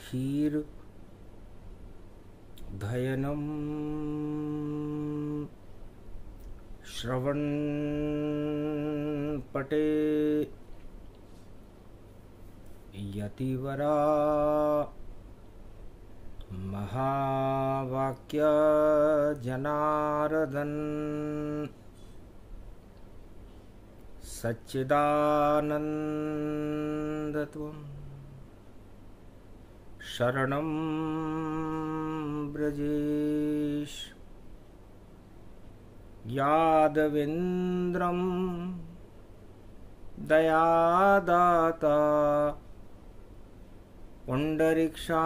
क्षीर धयनम श्रवण पटे यतिवरा महावाक्य जनार्दन सच्चिदानंदत्वं शरणं ब्रजेश यादवेन्द्रं दयादाता पुंडरीक्षा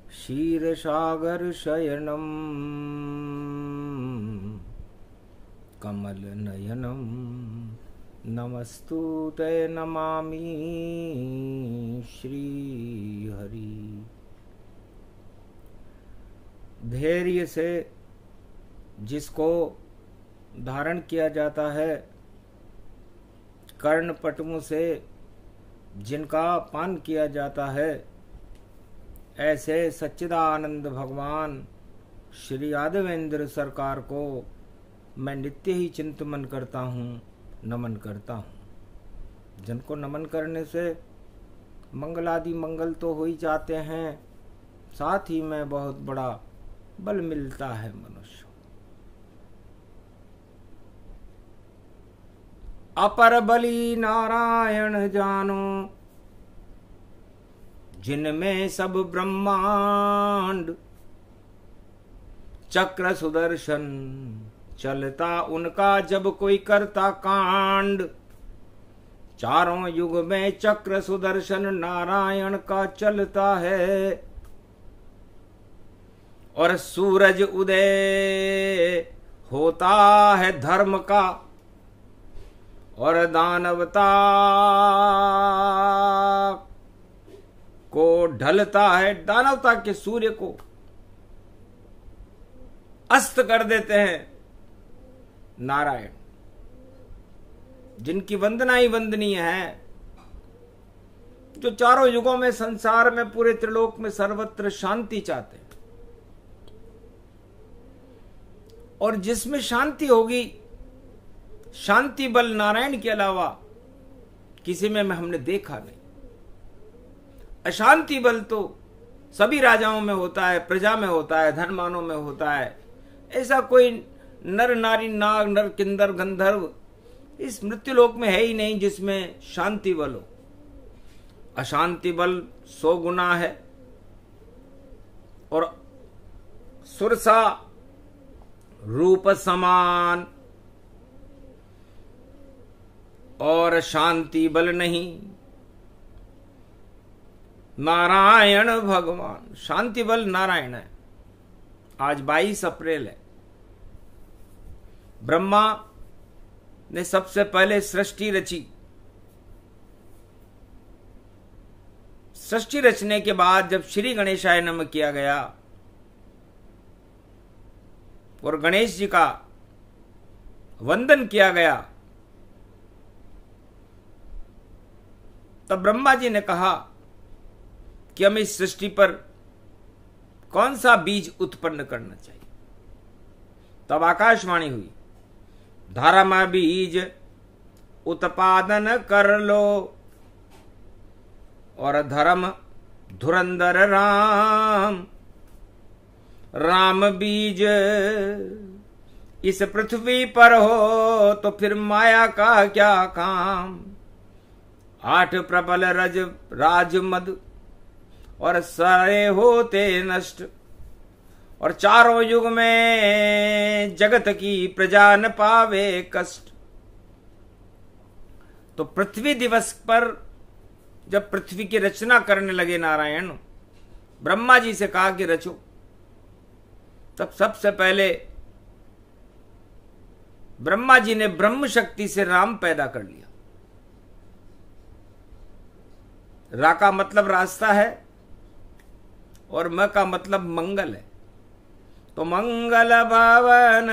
क्षीरसागर शयनम कमलनयनम नमस्तुते नमामि श्रीहरि। धैर्य से जिसको धारण किया जाता है, कर्णपटुओं से जिनका पान किया जाता है, ऐसे सच्चिदानंद भगवान श्री यादवेंद्र सरकार को मैं नित्य ही चिंतन करता हूँ, नमन करता हूँ। जिनको नमन करने से मंगलादि मंगल तो हो ही जाते हैं, साथ ही में बहुत बड़ा बल मिलता है मनुष्य। अपर बली नारायण जानो, जिनमें सब ब्रह्मांड चक्र सुदर्शन चलता उनका जब कोई करता कांड। चारों युग में चक्र सुदर्शन नारायण का चलता है, और सूरज उदय होता है धर्म का, और दानवता को ढलता है, दानवता के सूर्य को अस्त कर देते हैं नारायण, जिनकी वंदना ही वंदनीय है, जो चारों युगों में संसार में पूरे त्रिलोक में सर्वत्र शांति चाहते हैं। और जिसमें शांति होगी, शांति बल नारायण के अलावा किसी में हमने देखा नहीं। अशांति बल तो सभी राजाओं में होता है, प्रजा में होता है, धनवानों में होता है। ऐसा कोई नर नारी नाग नर किंदर गंधर्व इस मृत्युलोक में है ही नहीं जिसमें शांति बल हो। अशांति बल 100 गुना है, और सुरसा रूप समान, और शांति बल नहीं। नारायण भगवान, शांति बल नारायण है। आज 22 अप्रैल है। ब्रह्मा ने सबसे पहले सृष्टि रची। सृष्टि रचने के बाद जब श्री गणेशाय नमः किया गया और गणेश जी का वंदन किया गया, तब ब्रह्मा जी ने कहा कि हमें इस सृष्टि पर कौन सा बीज उत्पन्न करना चाहिए। तब आकाशवाणी हुई, धर्म बीज उत्पादन कर लो, और धर्म धुरंधर राम, राम बीज इस पृथ्वी पर हो तो फिर माया का क्या काम। 8 प्रबल रज राज मद और सारे होते नष्ट, और चारों युग में जगत की प्रजा न पावे कष्ट। तो पृथ्वी दिवस पर जब पृथ्वी की रचना करने लगे नारायण, ब्रह्मा जी से कहा कि रचो। तब सबसे पहले ब्रह्मा जी ने ब्रह्म शक्ति से राम पैदा कर लिया। रा का मतलब रास्ता है और म का मतलब मंगल है। तो मंगल भवन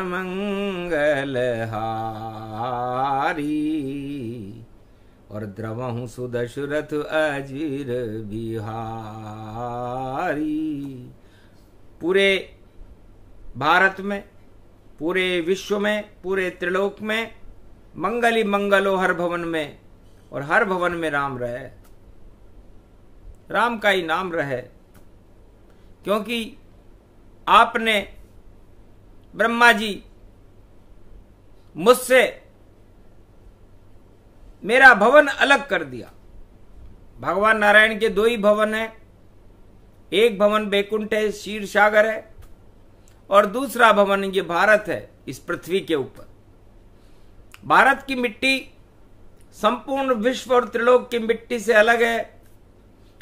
मंगल हारी, और द्रवहु सुदशरथ अजीर बिहारी। पूरे भारत में, पूरे विश्व में, पूरे त्रिलोक में मंगल ही मंगल हो हर भवन में, और हर भवन में राम रहे, राम का ही नाम रहे। क्योंकि आपने ब्रह्मा जी मुझसे मेरा भवन अलग कर दिया। भगवान नारायण के दो ही भवन है, एक भवन बैकुंठ है, क्षीर सागर है, और दूसरा भवन ये भारत है इस पृथ्वी के ऊपर। भारत की मिट्टी संपूर्ण विश्व और त्रिलोक की मिट्टी से अलग है,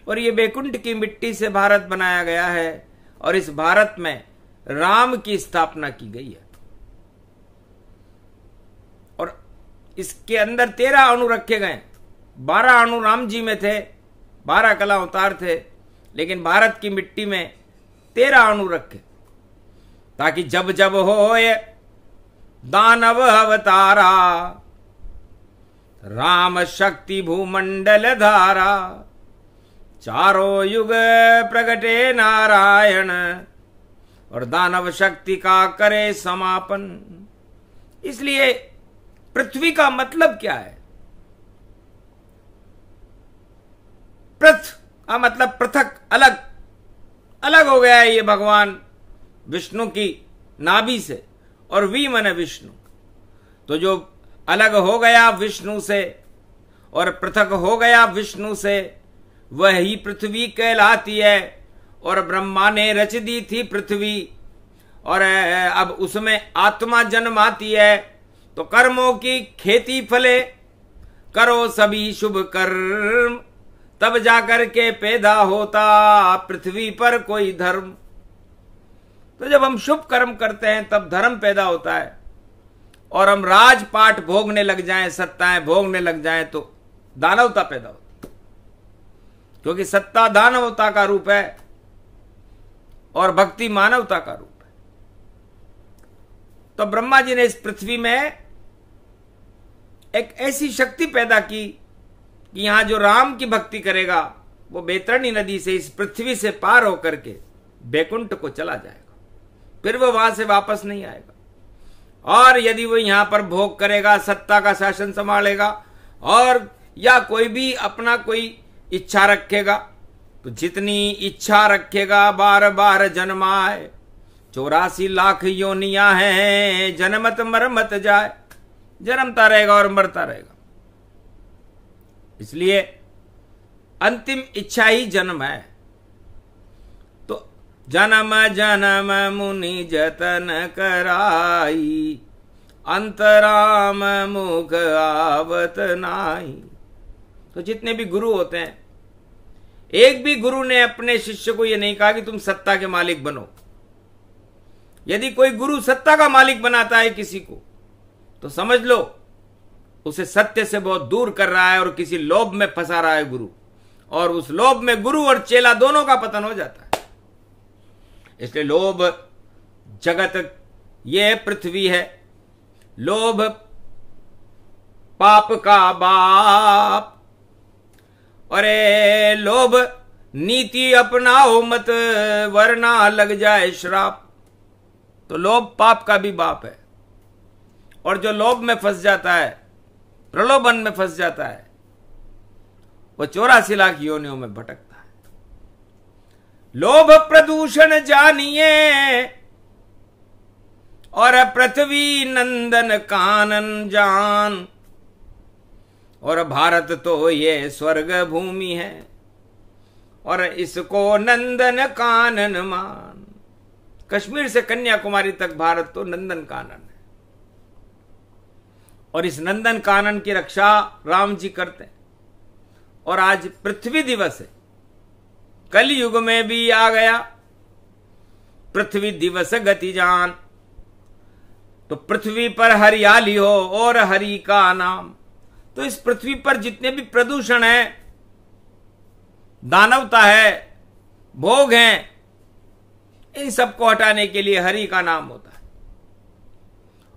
और ये बैकुंठ की मिट्टी से भारत बनाया गया है, और इस भारत में राम की स्थापना की गई है। और इसके अंदर 13 अणु रखे गए। 12 अणु राम जी में थे, 12 कला अवतार थे, लेकिन भारत की मिट्टी में 13 अणु रखे, ताकि जब जब होए दानव अवतारा, राम शक्ति भूमंडल धारा, चारों युग प्रगटे नारायण, और दानव शक्ति का करे समापन। इसलिए पृथ्वी का मतलब क्या है? पृथ का मतलब पृथक, अलग, अलग हो गया है ये भगवान विष्णु की नाभि से, और वी माने विष्णु। तो जो अलग हो गया विष्णु से और पृथक हो गया विष्णु से, वही पृथ्वी कहलाती है। और ब्रह्मा ने रच दी थी पृथ्वी, और अब उसमें आत्मा जन्माती है। तो कर्मों की खेती फले, करो सभी शुभ कर्म, तब जाकर के पैदा होता पृथ्वी पर कोई धर्म। तो जब हम शुभ कर्म करते हैं तब धर्म पैदा होता है, और हम राजपाट भोगने लग जाएं, सत्ताएं भोगने लग जाएं, तो दानवता पैदा होती है। क्योंकि सत्ता दानवता का रूप है और भक्ति मानवता का रूप है। तो ब्रह्मा जी ने इस पृथ्वी में एक ऐसी शक्ति पैदा की कि यहां जो राम की भक्ति करेगा वो बैतरणी नदी से इस पृथ्वी से पार होकर के बैकुंठ को चला जाएगा, फिर वो वहां से वापस नहीं आएगा। और यदि वो यहां पर भोग करेगा, सत्ता का शासन संभालेगा, और या कोई भी अपना कोई इच्छा रखेगा, तो जितनी इच्छा रखेगा बार बार जन्माए। 84 लाख योनियां हैं, जन्मत मरमत जाए, जन्मता रहेगा और मरता रहेगा। इसलिए अंतिम इच्छा ही जन्म है। तो जन्म जन्म मुनि जतन कराई, अंतराम मुख आवत नाई। तो जितने भी गुरु होते हैं, एक भी गुरु ने अपने शिष्य को यह नहीं कहा कि तुम सत्ता के मालिक बनो। यदि कोई गुरु सत्ता का मालिक बनाता है किसी को, तो समझ लो उसे सत्य से बहुत दूर कर रहा है और किसी लोभ में फंसा रहा है गुरु, और उस लोभ में गुरु और चेला दोनों का पतन हो जाता है। इसलिए लोभ जगत ये पृथ्वी है, लोभ पाप का बाप। अरे लोभ नीति अपनाओ मत, वरना लग जाए श्राप। तो लोभ पाप का भी बाप है, और जो लोभ में फंस जाता है, प्रलोभन में फंस जाता है, वो 84 लाख योनियों में भटकता है। लोभ प्रदूषण जानिए, और पृथ्वी नंदन कानन जान। और भारत तो ये स्वर्ग भूमि है, और इसको नंदन कानन मान। कश्मीर से कन्याकुमारी तक भारत तो नंदन कानन है, और इस नंदन कानन की रक्षा राम जी करते हैं। और आज पृथ्वी दिवस है, कलयुग में भी आ गया पृथ्वी दिवस गति जान। तो पृथ्वी पर हरियाली हो और हरि का नाम। तो इस पृथ्वी पर जितने भी प्रदूषण है, दानवता है, भोग हैं, इन सबको हटाने के लिए हरि का नाम होता है।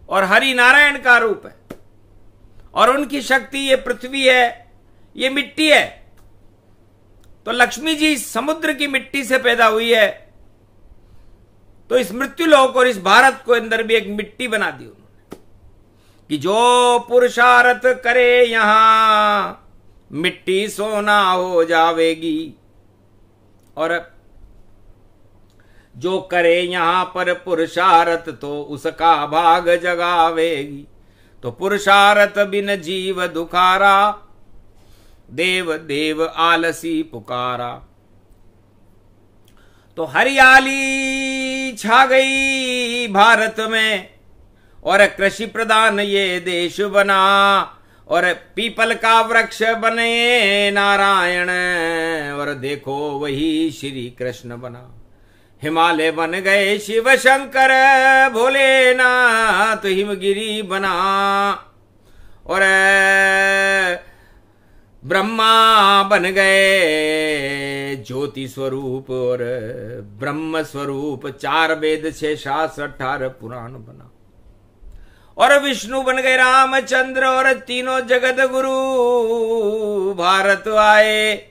और हरि नारायण का रूप है, और उनकी शक्ति ये पृथ्वी है, ये मिट्टी है, तो लक्ष्मी जी समुद्र की मिट्टी से पैदा हुई है, तो इस मृत्युलोक और इस भारत को अंदर भी एक मिट्टी बना दी उन्होंने कि जो पुरुषार्थ करे यहां मिट्टी सोना हो जावेगी, और जो करे यहां पर पुरुषार्थ तो उसका भाग जगावेगी। तो पुरुषार्थ बिन जीव दुखारा, देव देव आलसी पुकारा। तो हरियाली छा गई भारत में और कृषि प्रधान ये देश बना, और पीपल का वृक्ष बने नारायण, और देखो वही श्री कृष्ण बना। हिमालय बन गए शिव शंकर, भोलेनाथ हिमगिरी बना, और ब्रह्मा बन गए ज्योति स्वरूप और ब्रह्म स्वरूप। 4 वेद 6 शास्त्र 18 पुराण बना, और विष्णु बन गए रामचंद्र, और तीनों जगत गुरु भारत आए।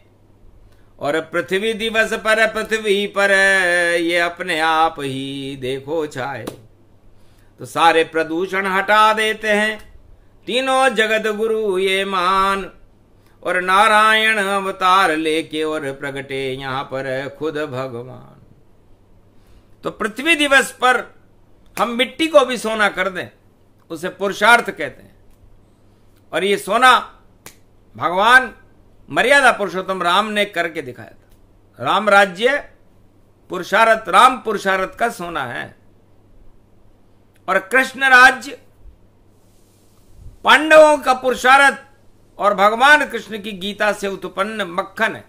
और पृथ्वी दिवस पर पृथ्वी पर ये अपने आप ही देखो छाए। तो सारे प्रदूषण हटा देते हैं तीनों जगत गुरु ये मान, और नारायण अवतार लेके और प्रगटे यहां पर खुद भगवान। तो पृथ्वी दिवस पर हम मिट्टी को भी सोना कर दें, उसे पुरुषार्थ कहते हैं। और ये सोना भगवान मर्यादा पुरुषोत्तम राम ने करके दिखाया था। राम राज्य पुरुषार्थ, राम पुरुषार्थ का सोना है, और कृष्ण राज्य पांडवों का पुरुषार्थ और भगवान कृष्ण की गीता से उत्पन्न मक्खन है।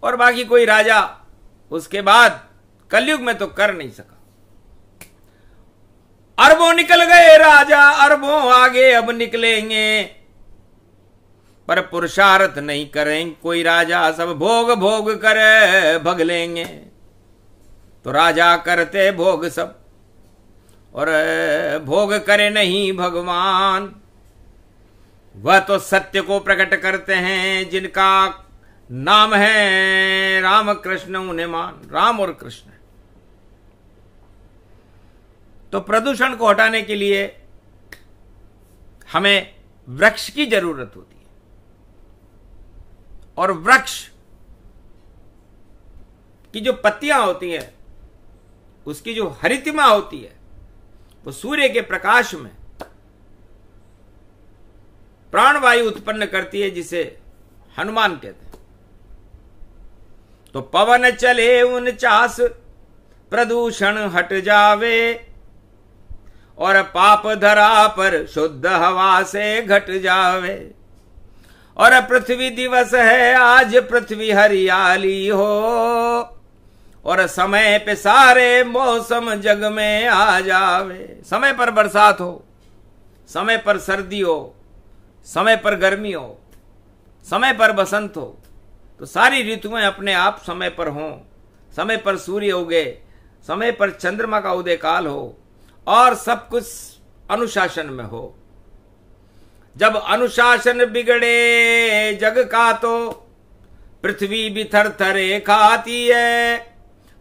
और बाकी कोई राजा उसके बाद कलयुग में तो कर नहीं सका। अरबों निकल गए राजा, अरबों आगे अब निकलेंगे, पर पुरुषार्थ नहीं करेंगे कोई राजा, सब भोग भोग कर भग लेंगे। तो राजा करते भोग सब, और भोग करे नहीं भगवान। वह तो सत्य को प्रकट करते हैं, जिनका नाम है राम कृष्ण उन्हें मान। राम और कृष्ण। तो प्रदूषण को हटाने के लिए हमें वृक्ष की जरूरत होती है, और वृक्ष की जो पत्तियां होती हैं, उसकी जो हरितिमा होती है, वो सूर्य के प्रकाश में प्राणवायु उत्पन्न करती है, जिसे हनुमान कहते हैं। तो पवन चले 49 प्रदूषण हट जावे, और पाप धरा पर शुद्ध हवा से घट जावे। और पृथ्वी दिवस है आज पृथ्वी हरियाली हो, और समय पे सारे मौसम जग में आ जावे। समय पर बरसात हो, समय पर सर्दी हो, समय पर गर्मी हो, समय पर बसंत हो, तो सारी ऋतुएं अपने आप समय पर हों। समय पर सूर्य उगे, समय पर चंद्रमा का उदय काल हो, और सब कुछ अनुशासन में हो। जब अनुशासन बिगड़े जग का, तो पृथ्वी भी थरथरे खाती है।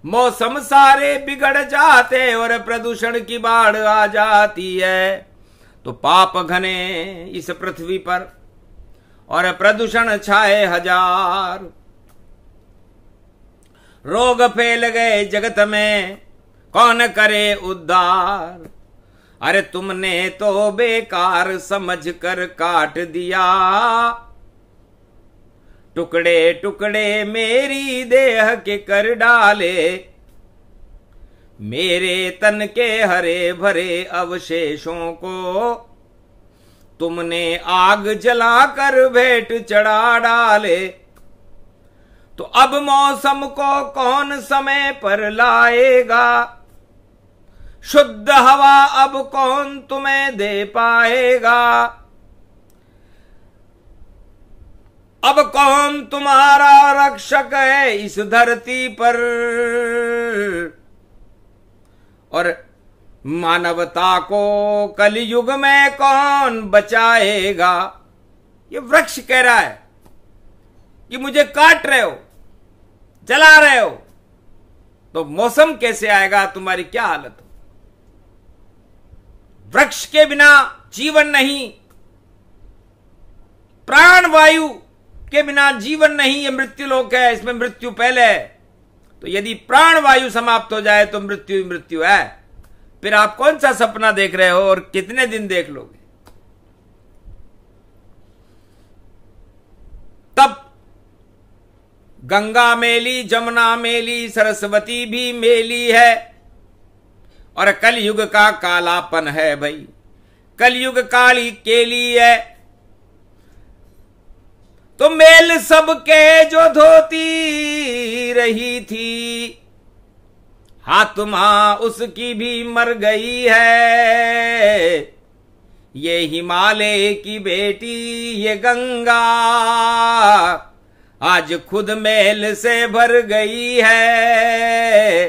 मौसम सारे बिगड़ जाते और प्रदूषण की बाढ़ आ जाती है। तो पाप घने इस पृथ्वी पर और प्रदूषण छाए हजार। रोग फैल गए जगत में, कौन करे उद्धार। अरे तुमने तो बेकार समझ कर काट दिया, टुकड़े टुकड़े मेरी देह के कर डाले। मेरे तन के हरे भरे अवशेषों को तुमने आग जलाकर भेंट चढ़ा डाले। तो अब मौसम को कौन समय पर लाएगा, शुद्ध हवा अब कौन तुम्हें दे पाएगा। अब कौन तुम्हारा रक्षक है इस धरती पर, और मानवता को कलयुग में कौन बचाएगा। ये वृक्ष कह रहा है कि मुझे काट रहे हो, जला रहे हो, तो मौसम कैसे आएगा, तुम्हारी क्या हालत हो। वृक्ष के बिना जीवन नहीं, प्राण वायु के बिना जीवन नहीं। ये मृत्यु लोक है, इसमें मृत्यु पहले है। तो यदि प्राण वायु समाप्त हो जाए तो मृत्यु ही मृत्यु है। फिर आप कौन सा सपना देख रहे हो और कितने दिन देख लोगे। तब गंगा मेली, जमुना मेली, सरस्वती भी मेली है। और कलयुग का कालापन है भाई, कलयुग काली केली है। तो मेल सबके जो धोती रही थी, हाथमा उसकी भी मर गई है। ये हिमालय की बेटी ये गंगा आज खुद मेल से भर गई है।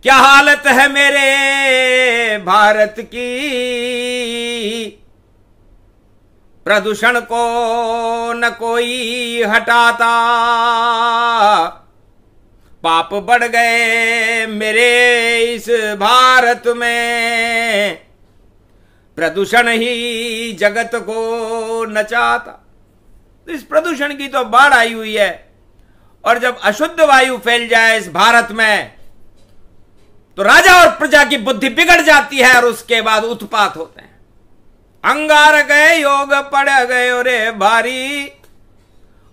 क्या हालत है मेरे भारत की, प्रदूषण को न कोई हटाता। पाप बढ़ गए मेरे इस भारत में, प्रदूषण ही जगत को नचाता। इस प्रदूषण की तो बाढ़ आई हुई है। और जब अशुद्ध वायु फैल जाए इस भारत में तो राजा और प्रजा की बुद्धि बिगड़ जाती है और उसके बाद उत्पात होते हैं। अंगार गए योग पड़ गए रे भारी,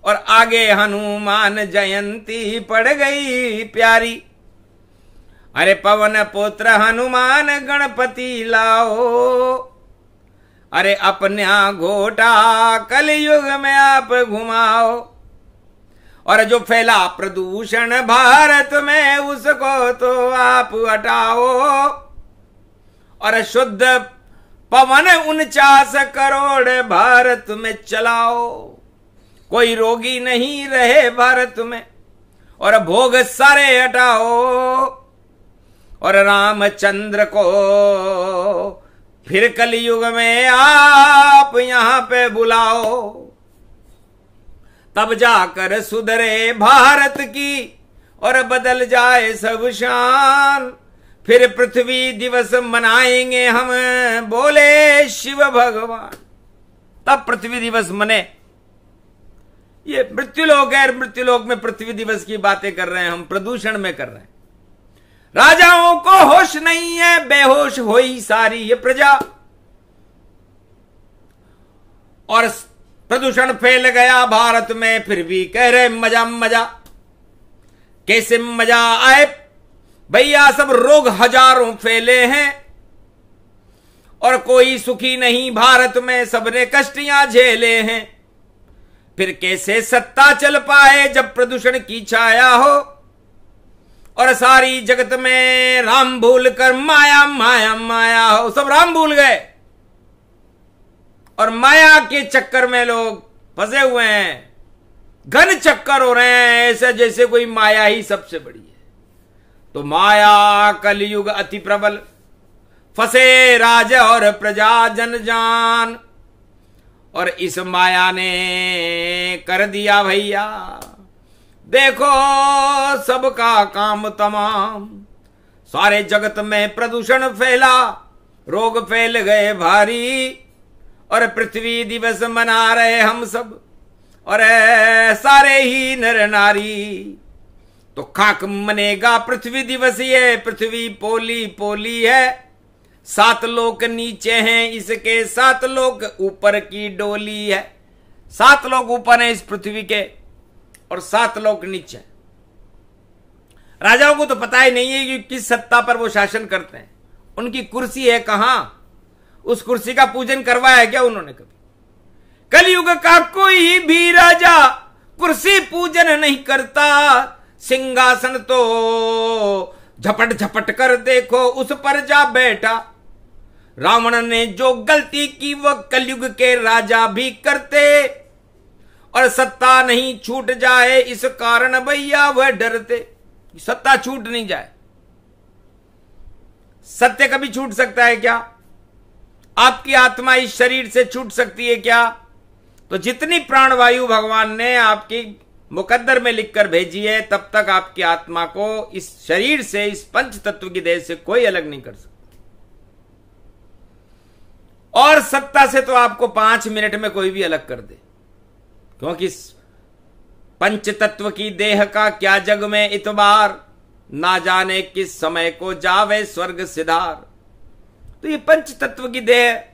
और आगे हनुमान जयंती पड़ गई प्यारी। अरे पवन पुत्र हनुमान गणपति लाओ, अरे अपना घोटा कलयुग में आप घुमाओ। और जो फैला प्रदूषण भारत में उसको तो आप हटाओ। और शुद्ध पवन 49 करोड़ भारत में चलाओ। कोई रोगी नहीं रहे भारत में, और भोग सारे हटाओ। और रामचंद्र को फिर कलयुग में आप यहां पे बुलाओ। तब जाकर सुधरे भारत की और बदल जाए सब शान। फिर पृथ्वी दिवस मनाएंगे हम, बोले शिव भगवान। तब पृथ्वी दिवस मने। ये मृत्युलोक है, मृत्युलोक में पृथ्वी दिवस की बातें कर रहे हैं हम, प्रदूषण में कर रहे हैं। राजाओं को होश नहीं है, बेहोश होई सारी ये प्रजा। और प्रदूषण फैल गया भारत में, फिर भी कह रहे मजा मजा। कैसे मजा आए भैया, सब रोग हजारों फैले हैं और कोई सुखी नहीं भारत में, सबने कष्टियां झेले हैं। फिर कैसे सत्ता चल पाए जब प्रदूषण की छाया हो, और सारी जगत में राम भूल कर माया माया माया हो। सब राम भूल गए और माया के चक्कर में लोग फंसे हुए हैं। घन चक्कर हो रहे हैं, ऐसे जैसे कोई माया ही सबसे बड़ी है। तो माया कलयुग अति प्रबल, फंसे राज और प्रजा जन जान। और इस माया ने कर दिया भैया देखो सबका काम तमाम। सारे जगत में प्रदूषण फैला, रोग फैल गए भारी, और पृथ्वी दिवस मना रहे हम सब, और सारे ही नर नारी। तो खाक मनेगा पृथ्वी दिवस, ये पृथ्वी पोली पोली है। 7 लोक नीचे हैं इसके, 7 लोक ऊपर की डोली है। 7 लोक ऊपर हैं इस पृथ्वी के और 7 लोक नीचे। राजाओं को तो पता ही नहीं है कि किस सत्ता पर वो शासन करते हैं, उनकी कुर्सी है कहां, उस कुर्सी का पूजन करवाया क्या उन्होंने कभी। कलयुग का कोई भी राजा कुर्सी पूजन नहीं करता, सिंहासन तो झपट झपट कर देखो उस पर जा बैठा। रावण ने जो गलती की वो कलयुग के राजा भी करते, और सत्ता नहीं छूट जाए इस कारण भैया वह डरते। सत्ता छूट नहीं जाए, सत्य कभी छूट सकता है क्या? आपकी आत्मा इस शरीर से छूट सकती है क्या? तो जितनी प्राणवायु भगवान ने आपकी मुकद्दर में लिखकर भेजी है, तब तक आपकी आत्मा को इस शरीर से, इस पंच तत्व की देह से कोई अलग नहीं कर सकता। और सत्ता से तो आपको 5 मिनट में कोई भी अलग कर दे, क्योंकि पंच तत्व की देह का क्या जग में इतबार, ना जाने किस समय को जावे स्वर्ग सिधार। तो ये पंच तत्व की देह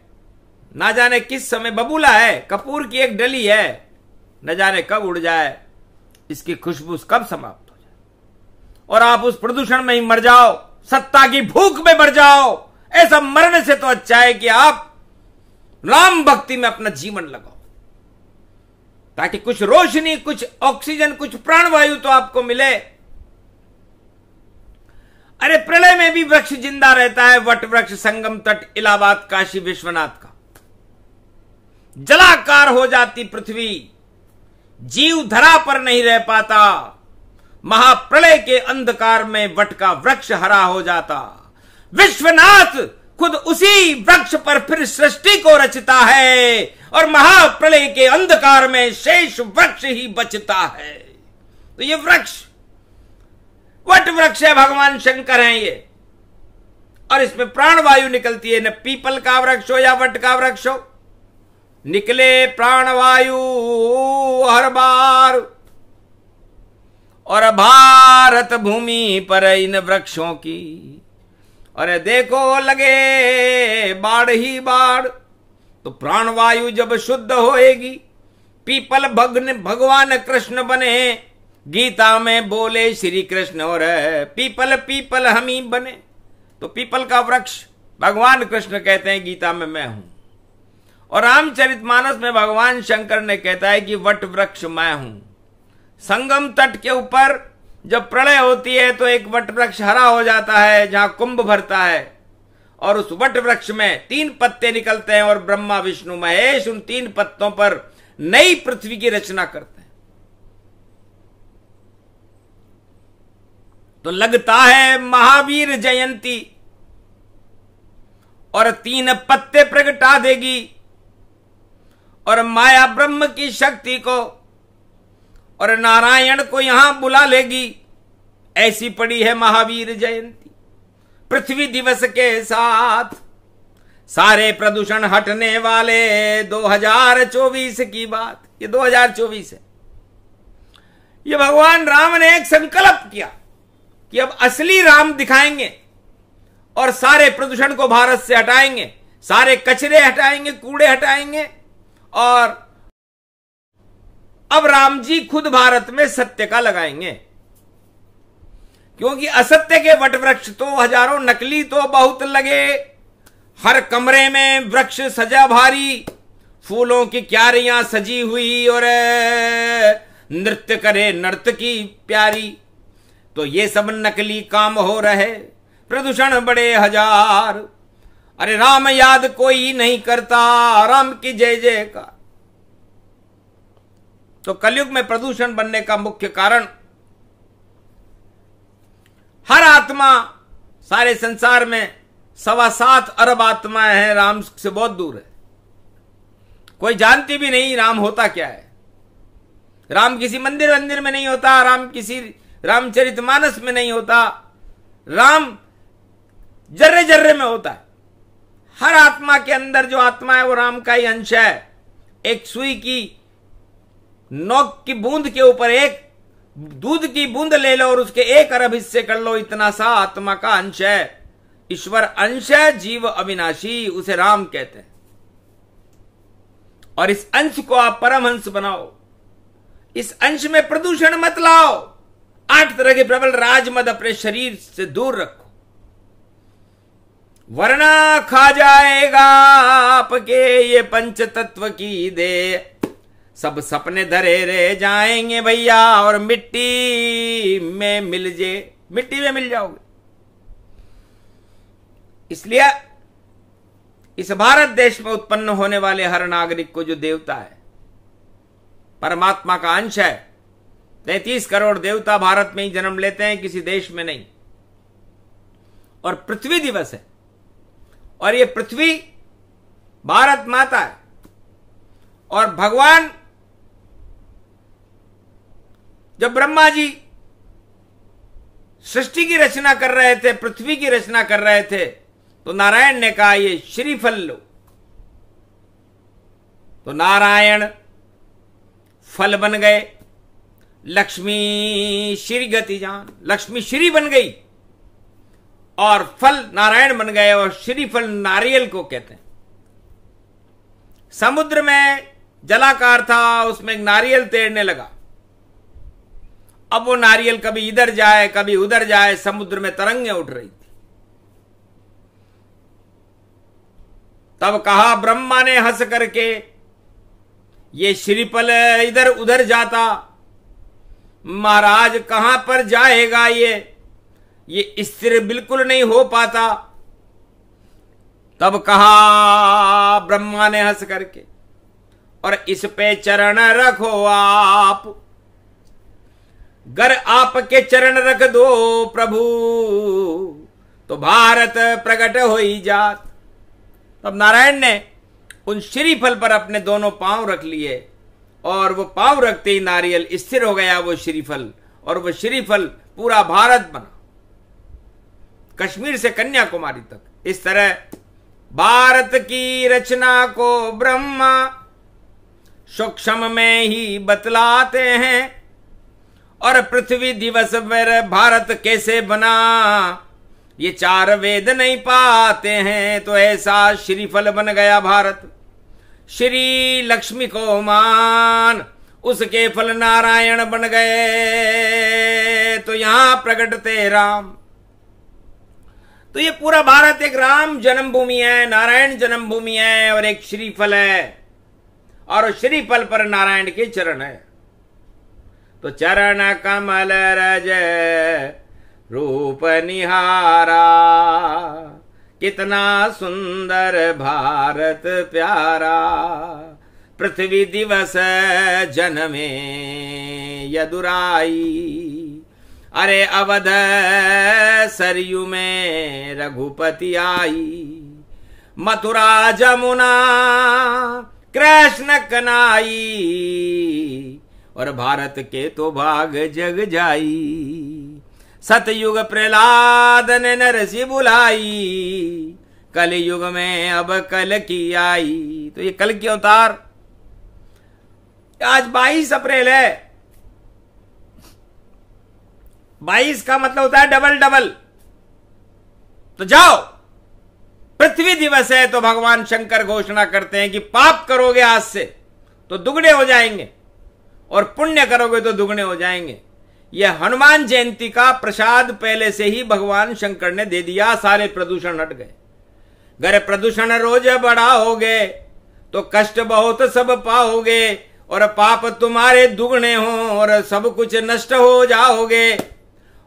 ना जाने किस समय बबूला है, कपूर की एक डली है, न जाने कब उड़ जाए, इसकी खुशबू कब समाप्त हो जाए और आप उस प्रदूषण में ही मर जाओ, सत्ता की भूख में मर जाओ। ऐसा मरने से तो अच्छा है कि आप राम भक्ति में अपना जीवन लगाओ, ताकि कुछ रोशनी, कुछ ऑक्सीजन, कुछ प्राणवायु तो आपको मिले। अरे प्रलय में भी वृक्ष जिंदा रहता है, वट वृक्ष, संगम तट, इलाहाबाद, काशी विश्वनाथ का। जलाकार हो जाती पृथ्वी, जीव धरा पर नहीं रह पाता, महाप्रलय के अंधकार में वट का वृक्ष हरा हो जाता। विश्वनाथ खुद उसी वृक्ष पर फिर सृष्टि को रचता है और महाप्रलय के अंधकार में शेष वृक्ष ही बचता है। तो ये वृक्ष वट वृक्ष है, भगवान शंकर हैं ये, और इसमें प्राणवायु निकलती है। न पीपल का वृक्ष हो या वट का वृक्ष हो, निकले प्राणवायु हर बार। और भारत भूमि पर इन वृक्षों की, अरे देखो लगे बाढ़ ही बाढ़। तो प्राणवायु जब शुद्ध होएगी, पीपल भगवान कृष्ण बने, गीता में बोले श्री कृष्ण, और पीपल पीपल हम ही बने। तो पीपल का वृक्ष भगवान कृष्ण कहते हैं गीता में मैं हूं, और रामचरितमानस में भगवान शंकर ने कहता है कि वट वृक्ष मैं हूं। संगम तट के ऊपर जब प्रलय होती है तो एक वट वृक्ष हरा हो जाता है, जहां कुंभ भरता है, और उस वट वृक्ष में 3 पत्ते निकलते हैं, और ब्रह्मा विष्णु महेश उन 3 पत्तों पर नई पृथ्वी की रचना करते हैं। तो लगता है महावीर जयंती, और 3 पत्ते प्रगटा देगी, और माया ब्रह्म की शक्ति को और नारायण को यहां बुला लेगी। ऐसी पड़ी है महावीर जयंती। पृथ्वी दिवस के साथ सारे प्रदूषण हटने वाले 2024 की बात, ये 2024 है। ये भगवान राम ने एक संकल्प किया कि अब असली राम दिखाएंगे और सारे प्रदूषण को भारत से हटाएंगे, सारे कचरे हटाएंगे, कूड़े हटाएंगे, और अब राम जी खुद भारत में सत्य का लगाएंगे। क्योंकि असत्य के वट वृक्ष तो हजारों, नकली तो बहुत लगे। हर कमरे में वृक्ष सजा भारी, फूलों की क्यारियां सजी हुई, और नृत्य करे नर्तकी प्यारी। तो ये सब नकली काम हो रहे, प्रदूषण बड़े हजार। अरे राम याद कोई नहीं करता, राम की जय जयकार। तो कलयुग में प्रदूषण बनने का मुख्य कारण, हर आत्मा, सारे संसार में 7.25 अरब आत्माएं हैं, राम से बहुत दूर है। कोई जानती भी नहीं राम होता क्या है। राम किसी मंदिर में नहीं होता, राम किसी रामचरितमानस में नहीं होता, राम जर्रे जर्रे में होता है। हर आत्मा के अंदर जो आत्मा है वो राम का ही अंश है। एक सुई की नोक की बूंद के ऊपर एक दूध की बूंद ले लो और उसके 1 अरब हिस्से कर लो, इतना सा आत्मा का अंश है। ईश्वर अंश है, जीव अविनाशी, उसे राम कहते हैं। और इस अंश को आप परमहंस बनाओ, इस अंश में प्रदूषण मत लाओ। 8 तरह के प्रबल राजमद अपने शरीर से दूर रखो, वरना खा जाएगा आपके ये पंच तत्व की दे। सब सपने धरे रह जाएंगे भैया, और मिट्टी में मिल जाओगे। इसलिए इस भारत देश में उत्पन्न होने वाले हर नागरिक को जो देवता है, परमात्मा का अंश है। 33 करोड़ देवता भारत में ही जन्म लेते हैं, किसी देश में नहीं। और पृथ्वी दिवस है, और ये पृथ्वी भारत माता है। और भगवान जब ब्रह्मा जी सृष्टि की रचना कर रहे थे, पृथ्वी की रचना कर रहे थे, तो नारायण ने कहा ये श्रीफल लो। तो नारायण फल बन गए, लक्ष्मी श्री गति जान, लक्ष्मी श्री बन गई और फल नारायण बन गए। और श्रीफल नारियल को कहते हैं। समुद्र में जलाकार था, उसमें एक नारियल तैरने लगा। अब वो नारियल कभी इधर जाए कभी उधर जाए, समुद्र में तरंगें उठ रही थी। तब कहा ब्रह्मा ने हंस करके, ये श्रीफल इधर उधर जाता, महाराज कहां पर जाएगा ये स्थिर बिल्कुल नहीं हो पाता। तब कहा ब्रह्मा ने हंस करके, और इस पे चरण रखो आप, गर आपके चरण रख दो प्रभु, तो भारत प्रकट हो ही जात। तब नारायण ने उन श्रीफल पर अपने दोनों पांव रख लिए, और वो पांव रखते ही नारियल स्थिर हो गया वो श्रीफल, और वो श्रीफल पूरा भारत बना, कश्मीर से कन्याकुमारी तक। इस तरह भारत की रचना को ब्रह्मा सूक्ष्म में ही बतलाते हैं, और पृथ्वी दिवस पर भारत कैसे बना ये चार वेद नहीं पाते हैं। तो ऐसा श्रीफल बन गया भारत। श्री लक्ष्मी को मान, उसके फल नारायण बन गए, तो यहां प्रकट थे राम। तो ये पूरा भारत एक राम जन्मभूमि है, नारायण जन्मभूमि है, और एक श्रीफल है, और श्रीफल पर नारायण के चरण है। तो चरण कमल रज रूप निहारा, कितना सुंदर भारत प्यारा, पृथ्वी दिवस जन्मे यदुराई, अरे अवध सरयू में रघुपति आई, मथुरा जमुना कृष्ण कनाई, और भारत के तो भाग जग जाई, सतयुग प्रहलाद ने नरसी बुलाई, कल युग में अब कल की आई। तो ये कल की अवतार, आज 22 अप्रैल है। 22 का मतलब होता है डबल डबल। तो जाओ, पृथ्वी दिवस है तो भगवान शंकर घोषणा करते हैं कि पाप करोगे आज से तो दुगने हो जाएंगे, और पुण्य करोगे तो दुगने हो जाएंगे। यह हनुमान जयंती का प्रसाद पहले से ही भगवान शंकर ने दे दिया, सारे प्रदूषण हट गए। अगर प्रदूषण रोज बढ़ाओगे तो कष्ट बहुत सब पाओगे, और पाप तुम्हारे दुगने हो और सब कुछ नष्ट हो जाओगे।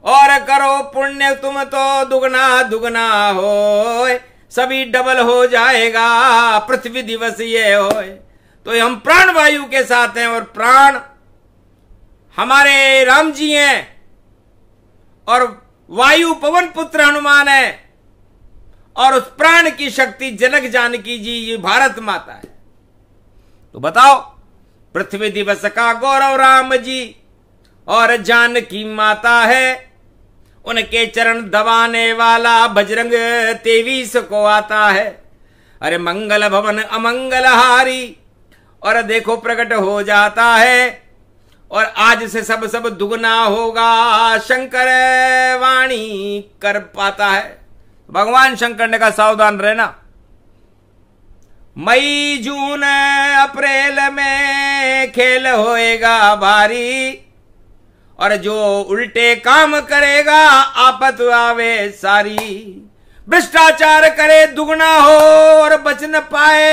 और करो पुण्य तुम तो दुगना दुगना हो, सभी डबल हो जाएगा, पृथ्वी दिवस ये हो। तो हम प्राण वायु के साथ हैं, और प्राण हमारे राम जी हैं, और वायु पवन पुत्र हनुमान है, और उस प्राण की शक्ति जनक जानकी जी ये भारत माता है। तो बताओ, पृथ्वी दिवस का गौरव राम जी और जानकी माता है, उनके चरण दबाने वाला बजरंग 23 को आता है। अरे मंगल भवन अमंगलहारी, और देखो प्रकट हो जाता है, और आज से सब दुगना होगा, शंकर वाणी कर पाता है। भगवान शंकर ने कहा सावधान रहना, मई जून अप्रैल में खेल होएगा भारी, और जो उल्टे काम करेगा आपत आवे सारी। भ्रष्टाचार करे दुगना हो और बच न पाए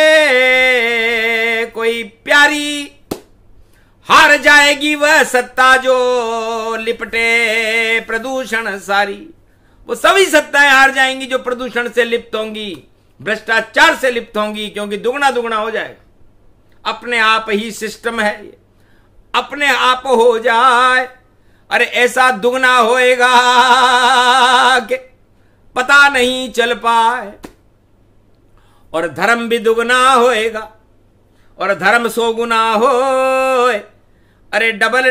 कोई प्यारी, हार जाएगी वह सत्ता जो लिपटे प्रदूषण सारी। वो सभी सत्ताएं हार जाएंगी जो प्रदूषण से लिप्त होंगी, भ्रष्टाचार से लिप्त होंगी, क्योंकि दुगना दुगना हो जाएगा। अपने आप ही सिस्टम है ये, अपने आप हो जाए। अरे ऐसा दुगना होएगा कि पता नहीं चल पाए। और धर्म भी दुगना होएगा और धर्म 100 गुना होए। अरे डबल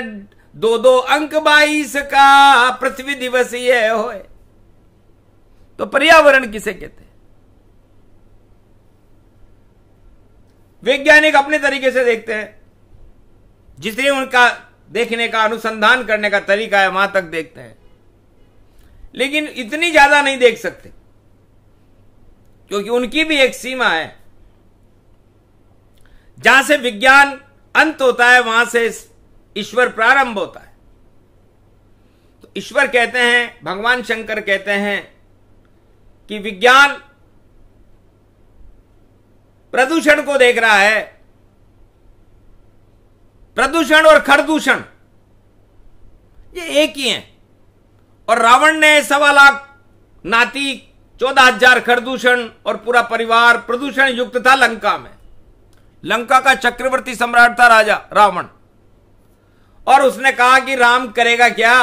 2 अंक 22 का पृथ्वी दिवस ये होए। तो पर्यावरण किसे कहते हैं? वैज्ञानिक अपने तरीके से देखते हैं, जितने उनका देखने का अनुसंधान करने का तरीका है वहां तक देखते हैं, लेकिन इतनी ज्यादा नहीं देख सकते, क्योंकि उनकी भी एक सीमा है। जहां से विज्ञान अंत होता है वहां से ईश्वर प्रारंभ होता है। तो ईश्वर कहते हैं, भगवान शंकर कहते हैं कि विज्ञान प्रदूषण को देख रहा है। प्रदूषण और खरदूषण ये एक ही हैं। और रावण ने 1.25 लाख नाती, 14,000 खरदूषण और पूरा परिवार प्रदूषण युक्त था लंका में। लंका का चक्रवर्ती सम्राट था राजा रावण। और उसने कहा कि राम करेगा क्या?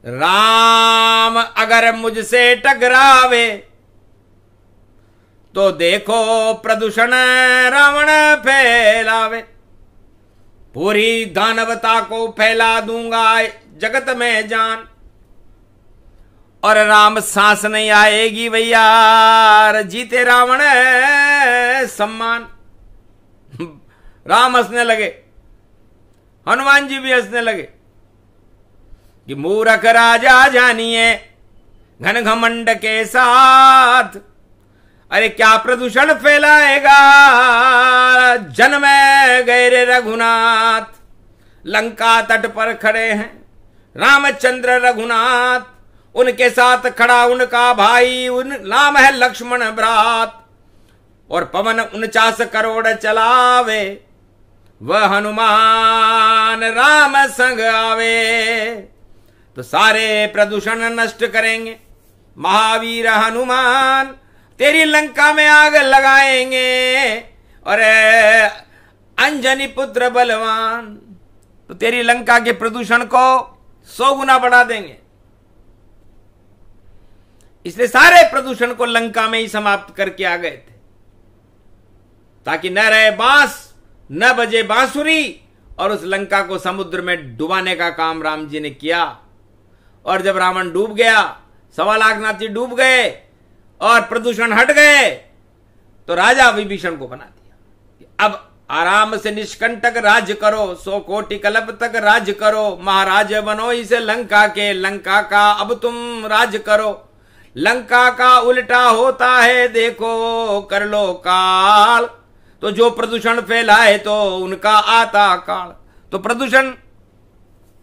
राम अगर मुझसे टकरावे तो देखो प्रदूषण रावण फैलावे, पूरी दानवता को फैला दूंगा जगत में जान। और राम सांस नहीं आएगी भैया, जीते रावण सम्मान। राम हंसने लगे, हनुमान जी भी हंसने लगे कि मूर्ख राजा जानिए घन घमंड के साथ, अरे क्या प्रदूषण फैलाएगा जन में गए रे रघुनाथ। लंका तट पर खड़े हैं रामचंद्र रघुनाथ, उनके साथ खड़ा उनका भाई उन नाम है लक्ष्मण भ्रात। और पवन 49 करोड़ चलावे, वह हनुमान राम संग आवे। तो सारे प्रदूषण नष्ट करेंगे महावीर हनुमान, तेरी लंका में आग लगाएंगे। और अंजनी पुत्र बलवान, तो तेरी लंका के प्रदूषण को 100 गुना बढ़ा देंगे। इसलिए सारे प्रदूषण को लंका में ही समाप्त करके आ गए थे, ताकि न रहे बांस न बजे बांसुरी। और उस लंका को समुद्र में डुबाने का काम राम जी ने किया। और जब रावण डूब गया, 1.25 लाख नाती डूब गए और प्रदूषण हट गए, तो राजा विभीषण को बना दिया अब आराम से निष्कंटक राज करो, 100 कोटि कल्प तक राज करो, महाराज बनो इसे लंका के, लंका का अब तुम राज करो। लंका का उल्टा होता है देखो कर लो काल, तो जो प्रदूषण फैलाए तो उनका आता काल। तो प्रदूषण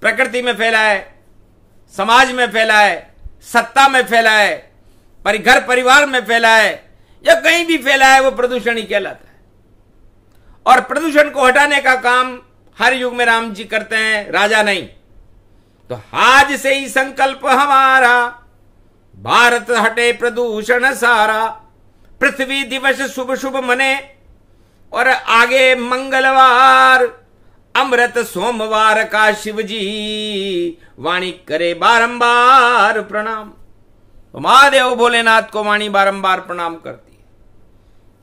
प्रकृति में फैलाए, समाज में फैलाए, सत्ता में फैलाए, घर परिवार में फैलाए, या कहीं भी फैलाए, वो प्रदूषण ही कहलाता है। और प्रदूषण को हटाने का काम हर युग में राम जी करते हैं, राजा नहीं। तो आज से ही संकल्प हमारा, भारत हटे प्रदूषण सारा। पृथ्वी दिवस शुभ शुभ मने, और आगे मंगलवार अमृत सोमवार का शिव जी वाणी करे बारंबार प्रणाम। तो महादेव भोलेनाथ को वाणी बारंबार प्रणाम करती है,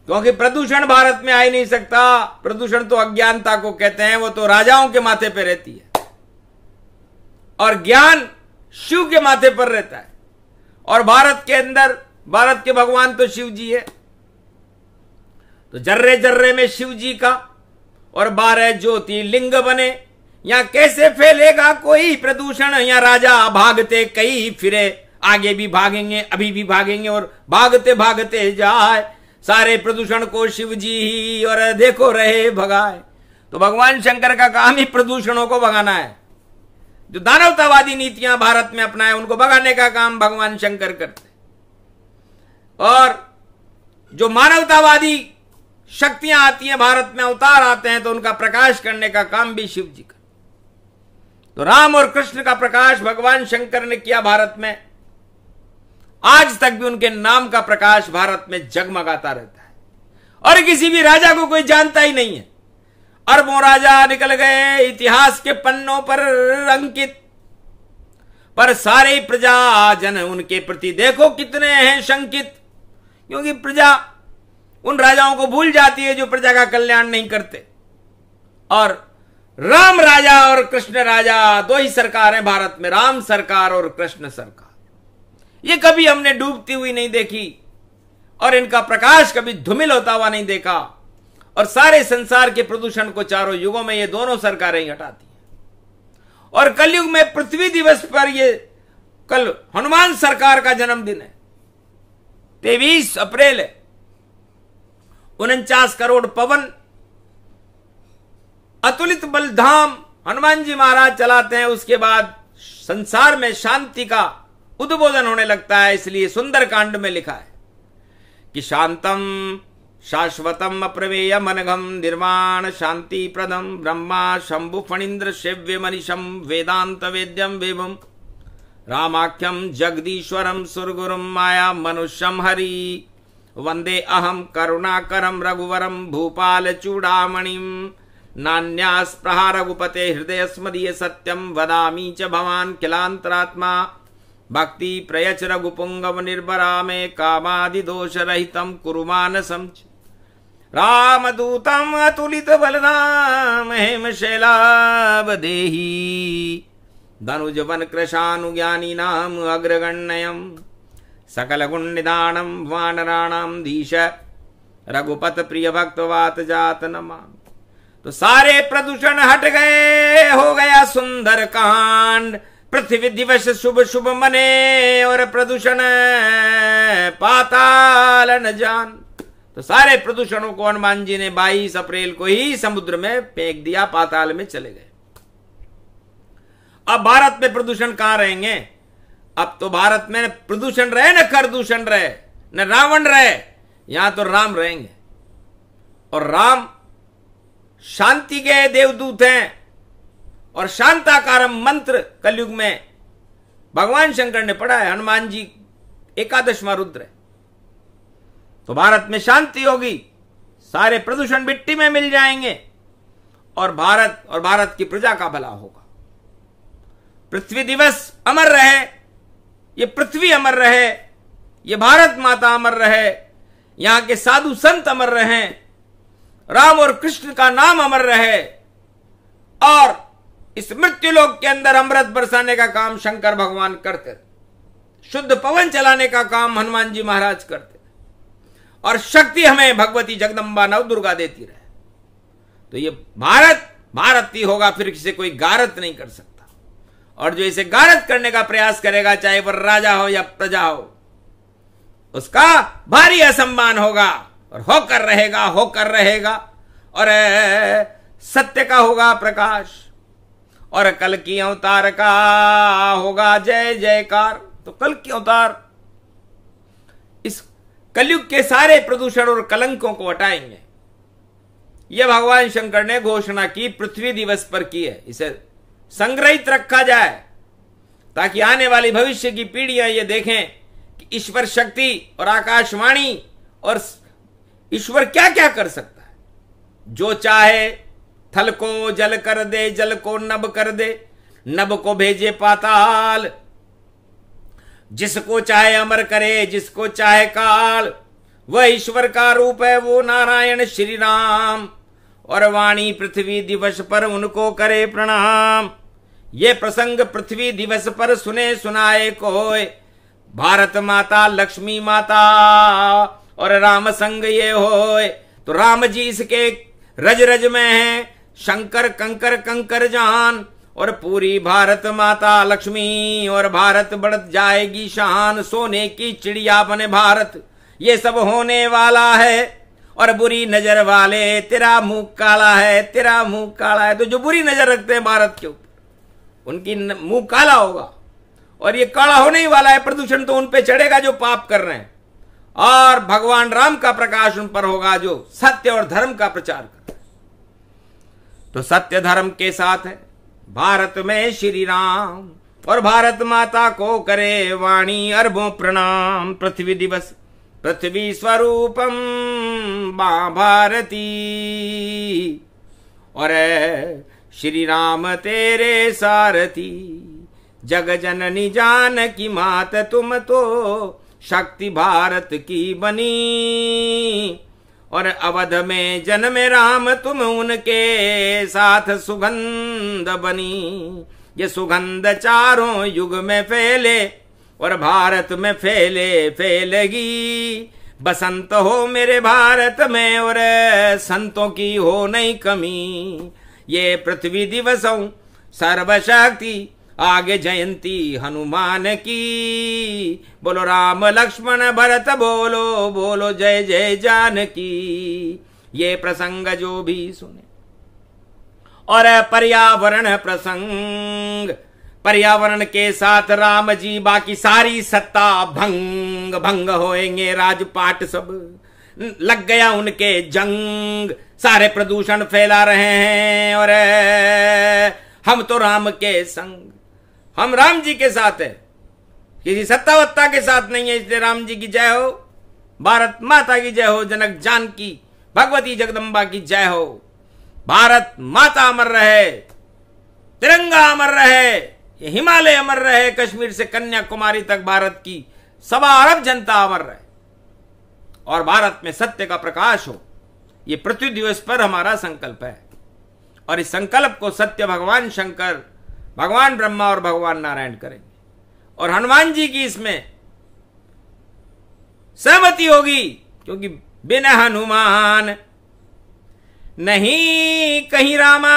क्योंकि प्रदूषण भारत में आ ही नहीं सकता। प्रदूषण तो अज्ञानता को कहते हैं, वो तो राजाओं के माथे पे रहती है, और ज्ञान शिव के माथे पर रहता है। और भारत के अंदर भारत के भगवान तो शिव जी है। तो जर्रे जर्रे में शिव जी का और 12 ज्योतिर्लिंग बने। यहां कैसे फैलेगा कोई प्रदूषण? यहां राजा भागते कई फिरे, आगे भी भागेंगे, अभी भी भागेंगे, और भागते भागते जाए। सारे प्रदूषण को शिव जी ही और देखो रहे भगाए। तो भगवान शंकर का काम ही प्रदूषणों को भगाना है। जो दानवतावादी नीतियां भारत में अपनाए, उनको भगाने का काम भगवान शंकर करते। और जो मानवतावादी शक्तियां आती हैं भारत में, अवतार आते हैं, तो उनका प्रकाश करने का काम भी शिव जी का। तो राम और कृष्ण का प्रकाश भगवान शंकर ने किया भारत में। आज तक भी उनके नाम का प्रकाश भारत में जगमगाता रहता है, और किसी भी राजा को कोई जानता ही नहीं है। अरबों राजा निकल गए इतिहास के पन्नों पर अंकित, पर सारे प्रजाजन उनके प्रति देखो कितने हैं शंकित। क्योंकि प्रजा उन राजाओं को भूल जाती है जो प्रजा का कल्याण नहीं करते। और राम राजा और कृष्ण राजा दो ही सरकार हैं भारत में, राम सरकार और कृष्ण सरकार। ये कभी हमने डूबती हुई नहीं देखी और इनका प्रकाश कभी धूमिल होता हुआ नहीं देखा। और सारे संसार के प्रदूषण को चारों युगों में ये दोनों सरकारें ही हटाती हैं। और कलयुग में पृथ्वी दिवस पर ये कल हनुमान सरकार का जन्मदिन है, 23 अप्रैल है। 49 करोड़ पवन अतुलित बलधाम हनुमान जी महाराज चलाते हैं। उसके बाद संसार में शांति का उद्बोधन होने लगता है। इसलिए सुंदर कांड में लिखा है कि शांतम शाश्वतम अप्रमेयम अनघम निर्वाण शांति प्रदम ब्रह्मा शंभु फणीन्द्र सेव्य मनीषम वेदांत वेद्यम विभुम रामाख्यम जगदीश्वरम सुरगुरुम माया मनुष्यम हरि वंदे अहम करुणाकरम रघुवरम भूपाल चूड़ामणिम नान्यास्पृहा रघुपते हृदय स्मदीय सत्यम वदामी च भवान किलांतरात्मा भक्ति प्रयच रघुपुंगव निर्भरा में कामादि दोष रहितम कुरु मानसम रामदूतम अतुलित बलराम हेम शैलावदेही धनुज वन कृशानुज्ञानी नाम अग्रगण्यम सकल गुण निदानम वानराणाम धीश रघुपत प्रिय भक्तवात जात नमामि। तो सारे प्रदूषण हट गए, हो गया सुंदर कांड। पृथ्वी दिवस शुभ शुभ मने और प्रदूषण पाताल न जान। तो सारे प्रदूषणों को हनुमान जी ने 22 अप्रैल को ही समुद्र में फेंक दिया, पाताल में चले गए। अब भारत में प्रदूषण कहां रहेंगे? अब तो भारत में प्रदूषण रहे न करदूषण रहे न रावण रहे, यहां तो राम रहेंगे। और राम शांति के देवदूत हैं और शांताकारम मंत्र कलयुग में भगवान शंकर ने पढ़ा है। हनुमान जी 11वां रुद्र है। तो भारत में शांति होगी, सारे प्रदूषण मिट्टी में मिल जाएंगे और भारत की प्रजा का भला होगा। पृथ्वी दिवस अमर रहे, ये पृथ्वी अमर रहे, ये भारत माता अमर रहे, यहां के साधु संत अमर रहे, राम और कृष्ण का नाम अमर रहे और इस मृत्युलोक के अंदर अमृत बरसाने का काम शंकर भगवान करते, शुद्ध पवन चलाने का काम हनुमान जी महाराज करते और शक्ति हमें भगवती जगदम्बा नवदुर्गा देती रहे। तो ये भारत ही होगा, फिर किसी कोई गारत नहीं कर सकता। और जो इसे गारत करने का प्रयास करेगा, चाहे वह राजा हो या प्रजा हो, उसका भारी असम्मान होगा और होकर रहेगा और सत्य का होगा प्रकाश और कल की अवतार का होगा जय जयकार। तो कल की अवतार इस कलयुग के सारे प्रदूषण और कलंकों को हटाएंगे। यह भगवान शंकर ने घोषणा की, पृथ्वी दिवस पर की है। इसे संग्रहित रखा जाए ताकि आने वाली भविष्य की पीढ़ियां ये देखें कि ईश्वर शक्ति और आकाशवाणी और ईश्वर क्या क्या कर सकता है। जो चाहे थल को जल कर दे, जल को नभ कर दे, नभ को भेजे पाताल, जिसको चाहे अमर करे, जिसको चाहे काल, वह ईश्वर का रूप है, वो नारायण श्री राम। और वाणी पृथ्वी दिवस पर उनको करे प्रणाम। ये प्रसंग पृथ्वी दिवस पर सुने सुनाए कोय, भारत माता लक्ष्मी माता और राम संग ये होए। तो राम जी इसके रज रज में हैं, शंकर कंकर कंकर जान और पूरी भारत माता लक्ष्मी और भारत बढ़त जाएगी शान। सोने की चिड़िया बने भारत, ये सब होने वाला है। और बुरी नजर वाले तेरा मुंह काला है, तेरा मुंह काला है। तो जो बुरी नजर रखते हैं भारत के ऊपर, उनकी मुंह काला होगा और ये काला होने ही वाला है। प्रदूषण तो उन पे चढ़ेगा जो पाप कर रहे हैं और भगवान राम का प्रकाश उन पर होगा जो सत्य और धर्म का प्रचार कर रहे हैं। तो सत्य धर्म के साथ है भारत में श्री राम और भारत माता को करे वाणी अरबों प्रणाम। पृथ्वी दिवस पृथ्वी स्वरूपम मां भारती और श्री राम तेरे सारथी। जग जननी जानकी मात तुम तो शक्ति भारत की बनी। और अवध में जन्मे राम तुम उनके साथ सुगंध बनी। ये सुगंध चारों युग में फैले और भारत में फैले फैलेगी। बसंत हो मेरे भारत में और संतों की हो नहीं कमी। ये पृथ्वी दिवसों सर्वशक्ति आगे जयंती हनुमान की। बोलो राम लक्ष्मण भरत बोलो बोलो जय जय जानकी। ये प्रसंग जो भी सुने और पर्यावरण प्रसंग, पर्यावरण के साथ राम जी बाकी सारी सत्ता भंग भंग होएंगे। राजपाट सब लग गया उनके जंग, सारे प्रदूषण फैला रहे हैं और हम तो राम के संग, हम राम जी के साथ है, किसी सत्तावत्ता के साथ नहीं है। इसलिए राम जी की जय हो, भारत माता की जय हो, जनक जानकी भगवती जगदम्बा की जय हो। भारत माता अमर रहे, तिरंगा अमर रहे, ये हिमालय अमर रहे, कश्मीर से कन्याकुमारी तक भारत की 1.25 अरब जनता अमर रहे और भारत में सत्य का प्रकाश हो। ये पृथ्वी दिवस पर हमारा संकल्प है और इस संकल्प को सत्य भगवान शंकर, भगवान ब्रह्मा और भगवान नारायण करेंगे और हनुमान जी की इसमें सहमति होगी, क्योंकि बिना हनुमान नहीं कहीं रामा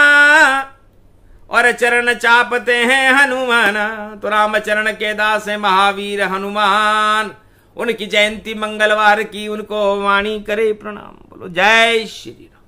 और चरण चापते हैं हनुमान। तो रामचरण के दास है महावीर हनुमान, उनकी जयंती मंगलवार की, उनको वाणी करे प्रणाम। बोलो जय श्री राम।